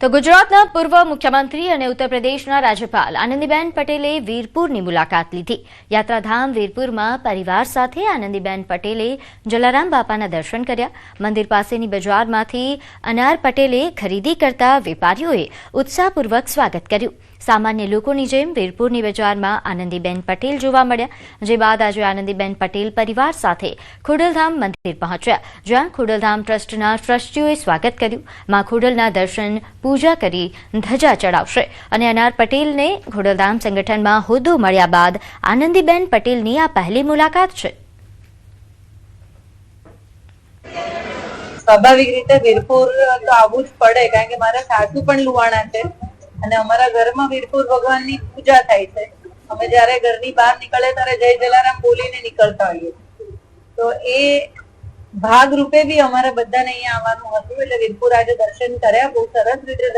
તો ગુજરાતના પૂર્વ મુખ્યમંત્રી અને ઉત્તર પ્રદેશના રાજ્યપાલ આનંદીબેન પટેલે વીરપુરની મુલાકાત લીધી। યાત્રાધામ વીરપુરમાં પરિવાર સાથે આનંદીબેન પટેલે જલારામ બાપાના દર્શન કર્યા। મંદિર પાસેની બજારમાંથી અનાર પટેલે ખરીદી કરતા વેપારીઓએ ઉત્સાહપૂર્વક સ્વાગત કર્યું। સામાન્ય લોકોની જેમ વીરપુરની બજારમાં આનંદીબેન પટેલ જોવા મળ્યા। જે બાદ આજે આનંદીબેન પટેલ પરિવાર સાથે ખોડલધામ મંદિર પહોંચ્યા, જ્યાં ખોડલધામ ટ્રસ્ટના ટ્રસ્ટીઓએ સ્વાગત કર્યું। માં ખોડલના દર્શન પૂજા કરી ધજા ચડાવશે અને અનાર પટેલને ખોડલધામ સંગઠનમાં હોદ્દો મળ્યા બાદ આનંદીબેન પટેલની આ પહેલી મુલાકાત છે। સ્વાભાવિક રીતે વીરપુર તો આવવું જ પડે, કારણ કે મારા સાસુ પણ લુહાણા છે અને અમારા ઘરમાં વીરપુર ભગવાનની પૂજા થાય છે। અમે જયારે ઘરની બહાર નીકળે ત્યારે જય જલારામ બોલીને નીકળતા હોઈએ, તો એ ભાગ રૂપે બી અમારે બધાને અહીંયા આવવાનું હતું। એટલે વીરપુર આજે દર્શન કર્યા, બહુ સરસ રીતે